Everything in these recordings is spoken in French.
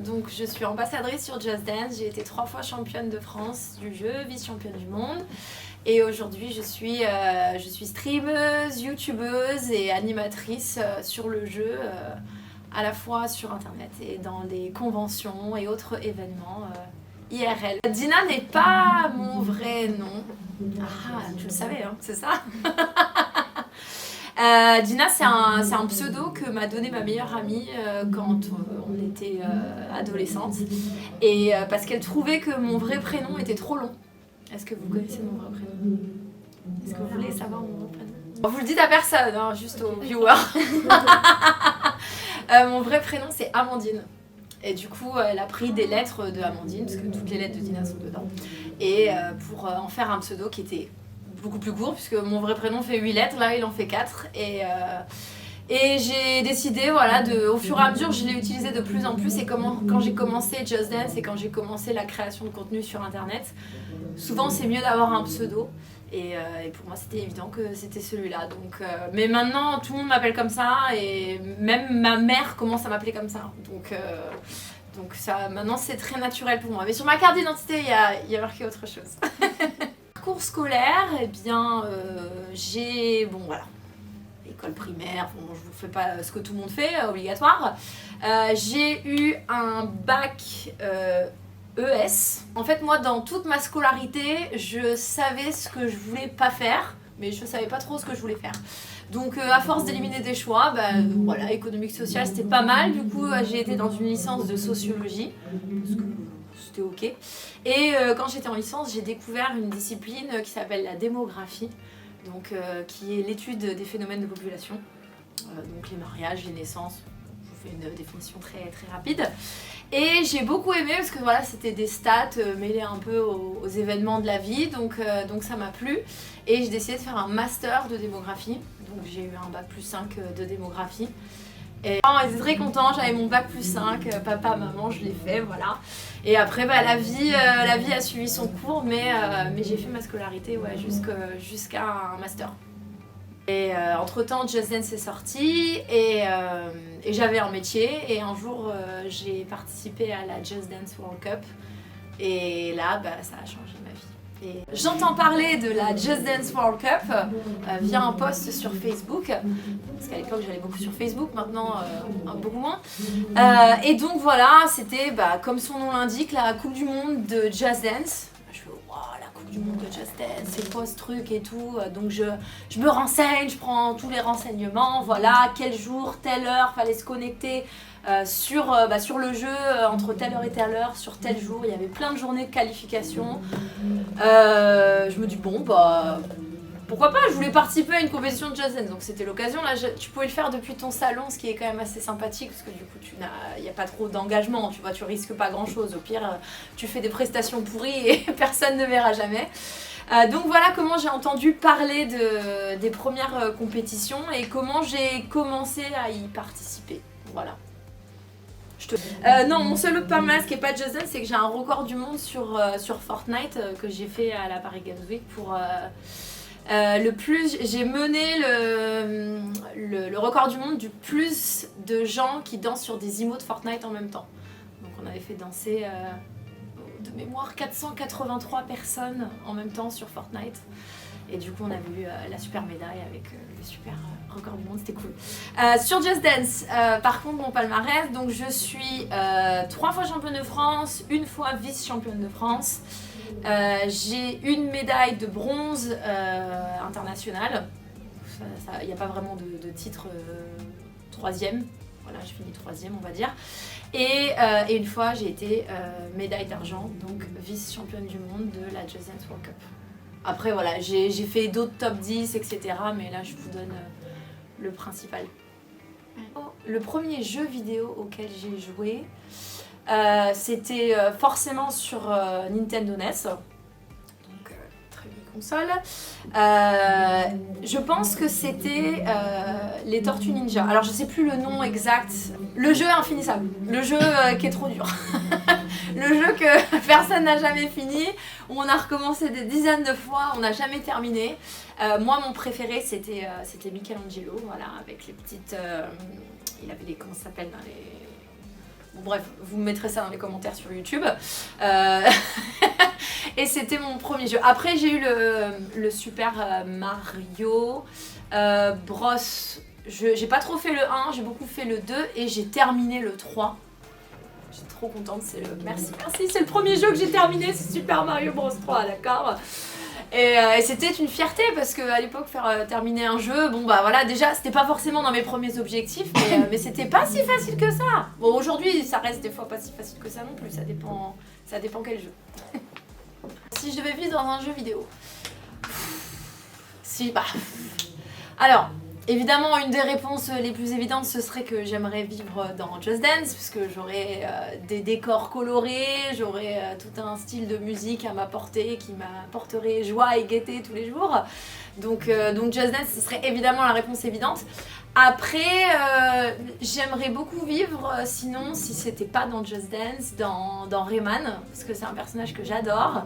donc je suis ambassadrice sur Just Dance, j'ai été 3 fois championne de France du jeu, vice-championne du monde. Et aujourd'hui je suis streameuse, youtubeuse et animatrice sur le jeu, à la fois sur internet et dans des conventions et autres événements IRL. Dina n'est pas mon vrai nom. Ah, tu le savais, hein, c'est ça. Dina, c'est un pseudo que m'a donné ma meilleure amie quand on était adolescente. Et parce qu'elle trouvait que mon vrai prénom était trop long. Est-ce que vous connaissez mon vrai prénom? Est-ce que vous voulez savoir mon vrai prénom? Vous le dites à personne, hein, juste aux viewers. Mon vrai prénom, c'est Amandine. Et du coup, elle a pris des lettres de Amandine, parce que toutes les lettres de Dina sont dedans. Et pour en faire un pseudo qui était beaucoup plus court, puisque mon vrai prénom fait 8 lettres, là il en fait 4. Et j'ai décidé, voilà, au fur et à mesure, je l'ai utilisé de plus en plus. Et quand j'ai commencé Just Dance et quand j'ai commencé la création de contenu sur internet, souvent c'est mieux d'avoir un pseudo. Et pour moi c'était évident que c'était celui-là. Donc, mais maintenant tout le monde m'appelle comme ça et même ma mère commence à m'appeler comme ça. Donc ça, maintenant c'est très naturel pour moi. Mais sur ma carte d'identité il y a marqué autre chose. Parcours scolaire, eh bien j'ai, bon voilà, école primaire, bon, je vous fais pas ce que tout le monde fait, obligatoire. J'ai eu un bac ES. En fait, moi, dans toute ma scolarité, je savais ce que je voulais pas faire, mais je savais pas trop ce que je voulais faire. Donc, à force d'éliminer des choix, voilà, économique, social, c'était pas mal. Du coup, j'ai été dans une licence de sociologie, parce que c'était ok. Et quand j'étais en licence, j'ai découvert une discipline qui s'appelle la démographie, donc, qui est l'étude des phénomènes de population, donc les mariages, les naissances. Je vous fais une définition très, très rapide. Et j'ai beaucoup aimé parce que voilà, c'était des stats mêlés un peu aux événements de la vie, donc ça m'a plu. Et j'ai décidé de faire un master de démographie, donc j'ai eu un bac plus 5 de démographie. Et ils étaient très contents, j'avais mon bac plus 5, papa, maman, je l'ai fait, voilà. Et après, la vie a suivi son cours, mais j'ai fait ma scolarité, ouais, jusqu'à un master. Et entre temps, Just Dance est sorti et j'avais un métier. Et un jour, j'ai participé à la Just Dance World Cup. Et là, ça a changé ma vie. Et j'entends parler de la Just Dance World Cup via un post sur Facebook. Parce qu'à l'époque, j'allais beaucoup sur Facebook, maintenant beaucoup moins. Et donc voilà, c'était comme son nom l'indique, la Coupe du Monde de Just Dance. Je fais waouh, la Coupe du Monde de Just Dance, c'est quoi ce truc et tout. Donc je me renseigne, je prends tous les renseignements, voilà, quel jour, telle heure, fallait se connecter sur le jeu entre telle heure et telle heure, sur tel jour. Il y avait plein de journées de qualification. Je me dis bon, pourquoi pas, je voulais participer à une compétition de Just Dance, donc c'était l'occasion. Là, tu pouvais le faire depuis ton salon, ce qui est quand même assez sympathique, parce que du coup, il n'y a pas trop d'engagement, tu vois, tu risques pas grand chose. Au pire, tu fais des prestations pourries et personne ne verra jamais. Donc voilà comment j'ai entendu parler des premières compétitions et comment j'ai commencé à y participer. Voilà. Non, mon seul palmarès qui est pas Just Dance, c'est que j'ai un record du monde sur Fortnite que j'ai fait à la Paris Games Week pour... j'ai mené le record du monde du plus de gens qui dansent sur des emotes Fortnite en même temps. Donc on avait fait danser de mémoire 483 personnes en même temps sur Fortnite. Et du coup on avait eu la super médaille avec le super record du monde, c'était cool. Sur Just Dance, par contre mon palmarès, donc je suis 3 fois championne de France, 1 fois vice-championne de France. J'ai une médaille de bronze internationale. Il n'y a pas vraiment de titre 3e. Voilà, j'ai fini 3e, on va dire. Et 1 fois, j'ai été médaille d'argent, donc vice-championne du monde de la Just Dance World Cup. Après, voilà, j'ai fait d'autres top 10, etc. Mais là, je vous donne le principal. Le premier jeu vidéo auquel j'ai joué, c'était forcément sur Nintendo NES, donc très vieille console. Je pense que c'était les Tortues Ninja. Alors je sais plus le nom exact. Le jeu infinissable, le jeu qui est trop dur. Le jeu que personne n'a jamais fini, où on a recommencé des dizaines de fois, on n'a jamais terminé. Moi mon préféré c'était Michelangelo, voilà, avec les petites... il avait les... comment ça s'appelle dans les... Bon, bref, vous me mettrez ça dans les commentaires sur YouTube. Et c'était mon premier jeu. Après, j'ai eu le Super Mario Bros. J'ai pas trop fait le 1, j'ai beaucoup fait le 2 et j'ai terminé le 3. J'étais trop contente, merci, c'est le premier jeu que j'ai terminé, c'est Super Mario Bros 3, d'accord. Et c'était une fierté parce qu'à l'époque, faire terminer un jeu, bon bah voilà, déjà c'était pas forcément dans mes premiers objectifs, mais c'était pas si facile que ça. Bon, aujourd'hui, ça reste des fois pas si facile que ça non plus, ça dépend quel jeu. Si je devais vivre dans un jeu vidéo. Alors, évidemment, une des réponses les plus évidentes, ce serait que j'aimerais vivre dans Just Dance, puisque j'aurais des décors colorés, j'aurais tout un style de musique à m'apporter qui m'apporterait joie et gaieté tous les jours. Donc Just Dance, ce serait évidemment la réponse évidente. Après, j'aimerais beaucoup vivre, sinon, si c'était pas dans Just Dance, dans Rayman, parce que c'est un personnage que j'adore.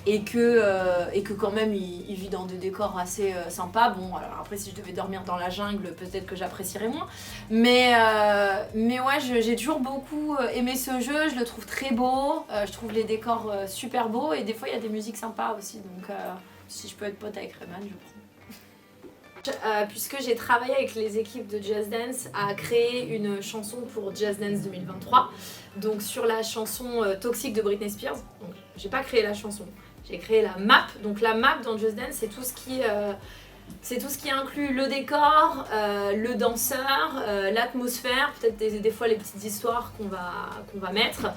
Et que quand même il vit dans des décors assez sympas. Bon, alors après si je devais dormir dans la jungle, peut-être que j'apprécierais moins. Mais ouais, j'ai toujours beaucoup aimé ce jeu, je le trouve très beau, je trouve les décors super beaux et des fois il y a des musiques sympas aussi. Donc si je peux être pote avec Rayman, je prends. Puisque j'ai travaillé avec les équipes de Just Dance à créer une chanson pour Just Dance 2023, donc sur la chanson Toxic de Britney Spears. Donc j'ai pas créé la chanson. J'ai créé la map, donc la map dans Just Dance c'est tout ce qui inclut le décor, le danseur, l'atmosphère, peut-être des fois les petites histoires qu'on va mettre,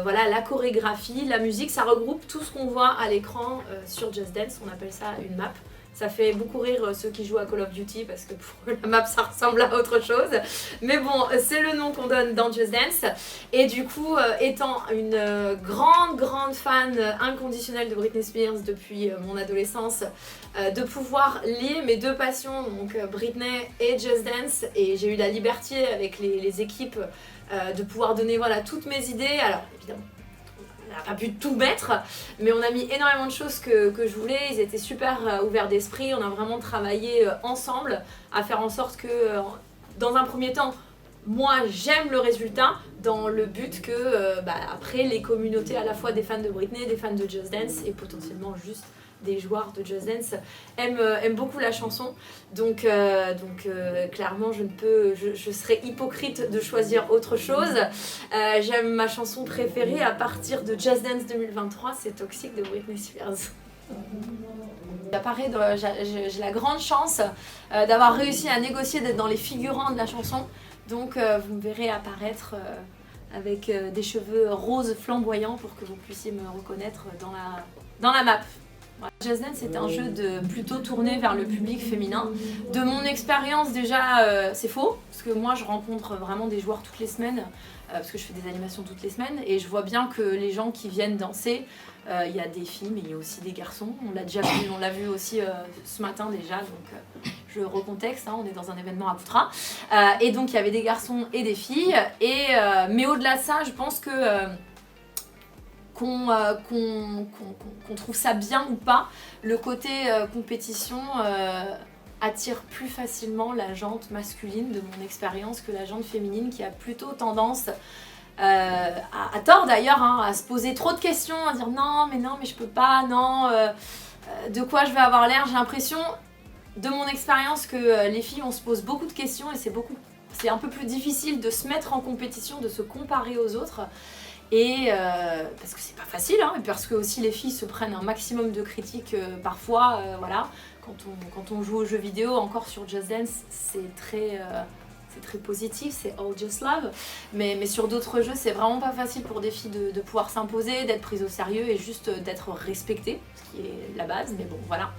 voilà, la chorégraphie, la musique, ça regroupe tout ce qu'on voit à l'écran sur Just Dance, on appelle ça une map. Ça fait beaucoup rire ceux qui jouent à Call of Duty parce que pour eux la map ça ressemble à autre chose. Mais bon, c'est le nom qu'on donne dans Just Dance. Et du coup, étant une grande fan inconditionnelle de Britney Spears depuis mon adolescence, de pouvoir lier mes deux passions, donc Britney et Just Dance, et j'ai eu la liberté avec les équipes de pouvoir donner voilà, toutes mes idées. Alors évidemment, on n'a pas pu tout mettre, mais on a mis énormément de choses que je voulais. Ils étaient super ouverts d'esprit, on a vraiment travaillé ensemble à faire en sorte que, dans un premier temps, moi j'aime le résultat, dans le but que après les communautés à la fois des fans de Britney, des fans de Just Dance et potentiellement juste des joueurs de Just Dance aiment beaucoup la chanson. Donc clairement je serais hypocrite de choisir autre chose. J'aime ma chanson préférée à partir de Just Dance 2023, c'est Toxic de Britney Spears. J'ai la grande chance d'avoir réussi à négocier d'être dans les figurants de la chanson. Donc vous me verrez apparaître avec des cheveux roses flamboyants pour que vous puissiez me reconnaître dans la map. Just Dance c'est un jeu plutôt tourné vers le public féminin. De mon expérience déjà, c'est faux, parce que moi je rencontre vraiment des joueurs toutes les semaines, parce que je fais des animations toutes les semaines, et je vois bien que les gens qui viennent danser, il y a des filles mais il y a aussi des garçons. On l'a déjà vu, on l'a vu aussi ce matin déjà, donc je recontexte, hein, on est dans un événement à Poutras. Et donc il y avait des garçons et des filles, mais au-delà de ça, je pense que qu'on trouve ça bien ou pas, le côté compétition attire plus facilement la jante masculine de mon expérience que la jante féminine qui a plutôt tendance, à tort d'ailleurs, hein, à se poser trop de questions, à dire non mais je peux pas, non, de quoi je vais avoir l'air. J'ai l'impression de mon expérience que les filles on se pose beaucoup de questions et c'est un peu plus difficile de se mettre en compétition, de se comparer aux autres. Et parce que c'est pas facile, hein, et parce que aussi les filles se prennent un maximum de critiques parfois, voilà. Quand on joue aux jeux vidéo, encore sur Just Dance, c'est très positif, c'est all just love. Mais sur d'autres jeux, c'est vraiment pas facile pour des filles de pouvoir s'imposer, d'être prises au sérieux et juste d'être respectées, ce qui est la base, mais bon, voilà.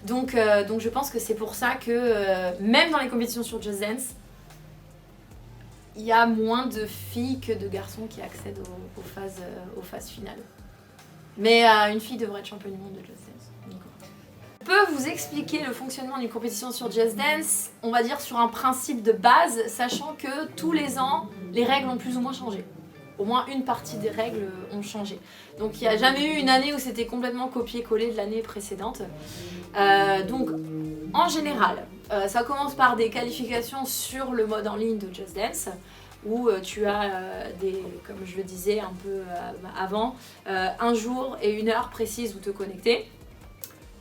Donc je pense que c'est pour ça que, même dans les compétitions sur Just Dance, il y a moins de filles que de garçons qui accèdent aux phases finales. Mais une fille devrait être championne du monde de Just Dance. Je peux vous expliquer le fonctionnement d'une compétition sur Just Dance, on va dire sur un principe de base, sachant que tous les ans, les règles ont plus ou moins changé. Au moins une partie des règles ont changé. Donc il n'y a jamais eu une année où c'était complètement copié-collé de l'année précédente. Donc en général, ça commence par des qualifications sur le mode en ligne de Just Dance. où tu as comme je le disais un peu avant, un jour et une heure précise où te connecter.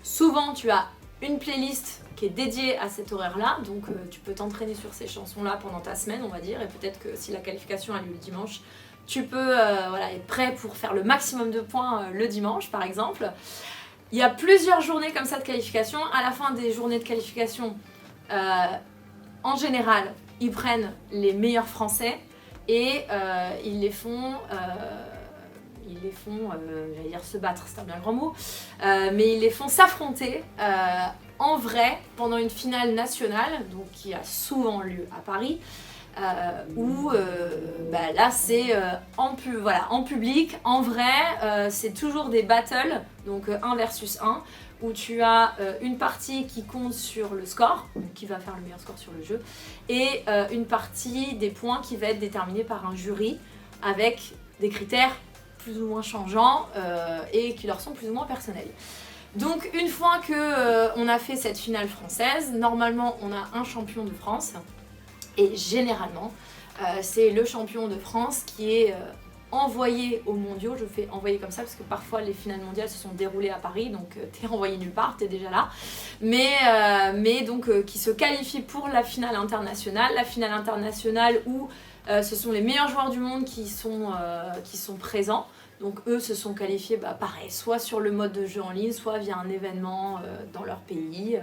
Souvent tu as une playlist qui est dédiée à cet horaire-là, donc tu peux t'entraîner sur ces chansons-là pendant ta semaine, on va dire, et peut-être que si la qualification a lieu le dimanche, tu peux être prêt pour faire le maximum de points le dimanche, par exemple. Il y a plusieurs journées comme ça de qualification. À la fin des journées de qualification, en général, ils prennent les meilleurs Français et ils les font... j'allais dire se battre, c'est un bien grand mot, mais ils les font s'affronter en vrai pendant une finale nationale, donc qui a souvent lieu à Paris, où là c'est en public, en vrai, c'est toujours des battles, donc 1 versus 1, où tu as une partie qui compte sur le score, qui va faire le meilleur score sur le jeu, et une partie des points qui va être déterminée par un jury avec des critères plus ou moins changeants et qui leur sont plus ou moins personnels. Donc une fois que on a fait cette finale française, normalement on a un champion de France et généralement c'est le champion de France qui est envoyé aux mondiaux. Je fais envoyer comme ça parce que parfois les finales mondiales se sont déroulées à Paris, donc t'es envoyé nulle part, t'es déjà là, mais donc qui se qualifie pour la finale internationale où ce sont les meilleurs joueurs du monde qui sont présents. Donc eux se sont qualifiés, pareil, soit sur le mode de jeu en ligne, soit via un événement dans leur pays,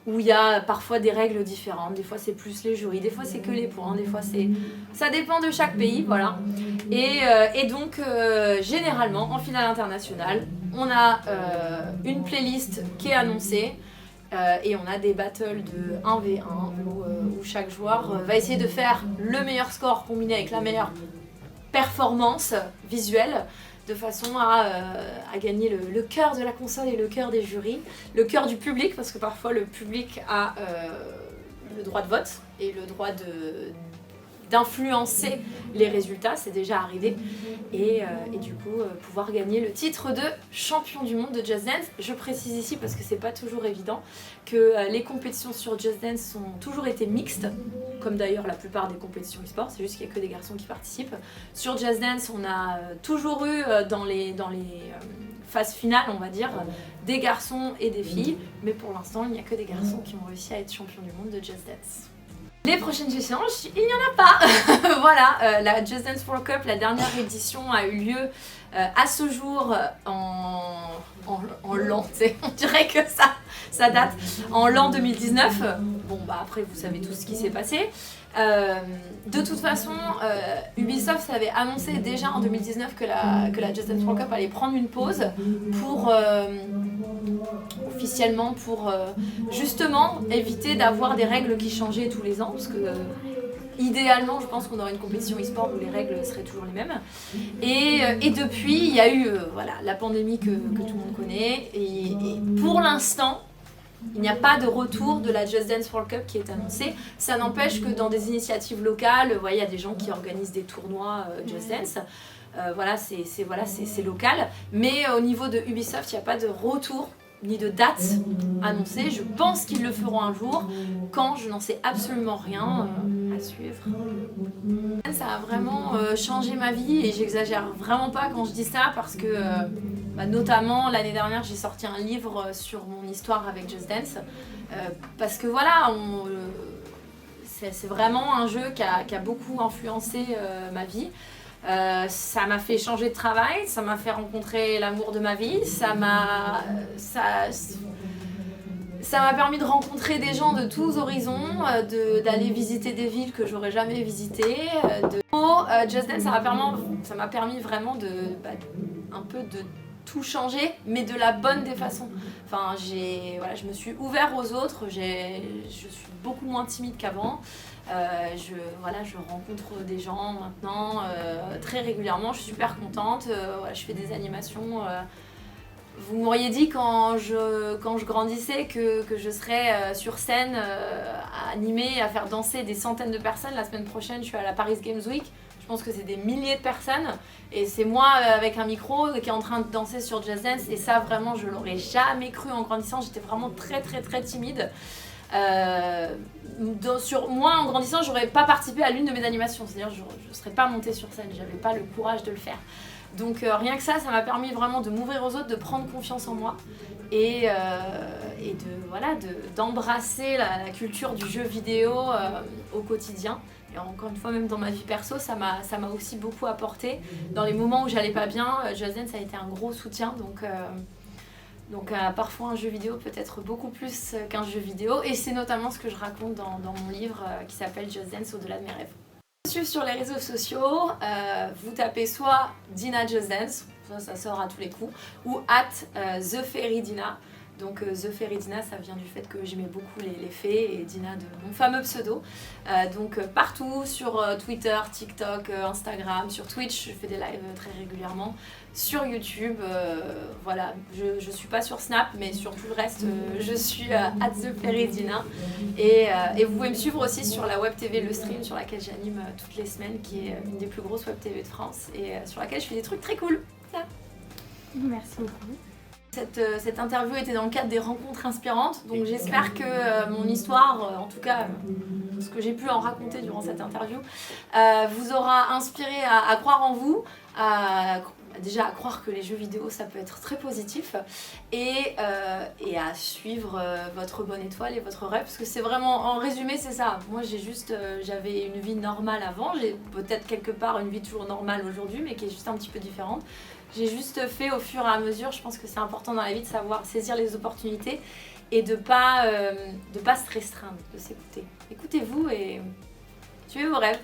où il y a parfois des règles différentes. Des fois c'est plus les jurys, des fois c'est que les points, des fois c'est... Ça dépend de chaque pays, voilà. Et donc généralement en finale internationale, on a une playlist qui est annoncée, et on a des battles de 1v1 où chaque joueur va essayer de faire le meilleur score combiné avec la meilleure performance visuelle, de façon à gagner le cœur de la console et le cœur des jurys, le cœur du public, parce que parfois le public a le droit de vote et le droit d'influencer les résultats, c'est déjà arrivé, et du coup pouvoir gagner le titre de champion du monde de Just Dance. Je précise ici parce que c'est pas toujours évident que les compétitions sur Just Dance ont toujours été mixtes, comme d'ailleurs la plupart des compétitions e-sport, c'est juste qu'il n'y a que des garçons qui participent. Sur Just Dance, on a toujours eu dans les phases finales, on va dire, des garçons et des filles, mais pour l'instant il n'y a que des garçons qui ont réussi à être champions du monde de Just Dance. Les prochaines échéances, il n'y en a pas. Voilà, la Just Dance World Cup, la dernière édition a eu lieu à ce jour en l'an, on dirait que ça date, en l'an 2019. Bon après vous savez tout ce qui s'est passé. De toute façon, Ubisoft avait annoncé déjà en 2019 que la Just Dance World Cup allait prendre une pause pour officiellement pour justement éviter d'avoir des règles qui changeaient tous les ans, parce que idéalement je pense qu'on aurait une compétition e-sport où les règles seraient toujours les mêmes, et depuis il y a eu la pandémie que tout le monde connaît, et pour l'instant il n'y a pas de retour de la Just Dance World Cup qui est annoncé. Ça n'empêche que dans des initiatives locales, il y a des gens qui organisent des tournois Just Dance. C'est local. Mais au niveau de Ubisoft, il n'y a pas de retour ni de date annoncée. Je pense qu'ils le feront un jour. Quand, je n'en sais absolument rien. À suivre. Ça a vraiment changé ma vie, et j'exagère vraiment pas quand je dis ça, parce que notamment l'année dernière j'ai sorti un livre sur mon histoire avec Just Dance, parce que voilà, c'est vraiment un jeu qui a beaucoup influencé ma vie. Ça m'a fait changer de travail, ça m'a fait rencontrer l'amour de ma vie, ça m'a permis de rencontrer des gens de tous horizons, d'aller visiter des villes que j'aurais jamais visitées. Just Dance, ça m'a permis vraiment un peu de tout changer, mais de la bonne des façons. Enfin, je me suis ouverte aux autres, je suis beaucoup moins timide qu'avant. Je rencontre des gens maintenant très régulièrement, je suis super contente. Je fais des animations. Vous m'auriez dit quand je grandissais que je serais sur scène à animer, à faire danser des centaines de personnes. La semaine prochaine, je suis à la Paris Games Week. Je pense que c'est des milliers de personnes. Et c'est moi avec un micro qui est en train de danser sur Just Dance. Et ça, vraiment, je l'aurais jamais cru en grandissant. J'étais vraiment très, très, très timide. Moi, en grandissant, j'aurais pas participé à l'une de mes animations, c'est-à-dire je serais pas montée sur scène, j'avais pas le courage de le faire. Donc rien que ça m'a permis vraiment de m'ouvrir aux autres, de prendre confiance en moi et d'embrasser la culture du jeu vidéo au quotidien. Et encore une fois, même dans ma vie perso, ça m'a aussi beaucoup apporté. Dans les moments où j'allais pas bien, Just Dance a été un gros soutien. Donc parfois un jeu vidéo peut être beaucoup plus qu'un jeu vidéo. Et c'est notamment ce que je raconte dans mon livre qui s'appelle Just Dance au-delà de mes rêves. Suivre sur les réseaux sociaux, vous tapez soit Dina Just Dance, ça sort à tous les coups, ou @TheFairyDina. Donc The Fairy Dina, ça vient du fait que j'aimais beaucoup les fées et Dina de mon fameux pseudo. Donc partout, sur Twitter, TikTok, Instagram, sur Twitch, je fais des lives très régulièrement. Sur YouTube, voilà, je suis pas sur Snap, mais sur tout le reste, je suis @TheFairyDina. Et vous pouvez me suivre aussi sur la web TV Le Stream, sur laquelle j'anime toutes les semaines, qui est une des plus grosses web TV de France, et sur laquelle je fais des trucs très cool. Voilà. Merci beaucoup. Cette interview était dans le cadre des rencontres inspirantes, donc j'espère que mon histoire, en tout cas ce que j'ai pu en raconter durant cette interview, vous aura inspiré à croire en vous, déjà à croire que les jeux vidéo ça peut être très positif et à suivre votre bonne étoile et votre rêve, parce que c'est vraiment, en résumé c'est ça. Moi j'avais une vie normale avant, j'ai peut-être quelque part une vie toujours normale aujourd'hui mais qui est juste un petit peu différente. J'ai juste fait au fur et à mesure. Je pense que c'est important dans la vie de savoir saisir les opportunités et de pas se restreindre, de s'écouter. Écoutez-vous et suivez vos rêves.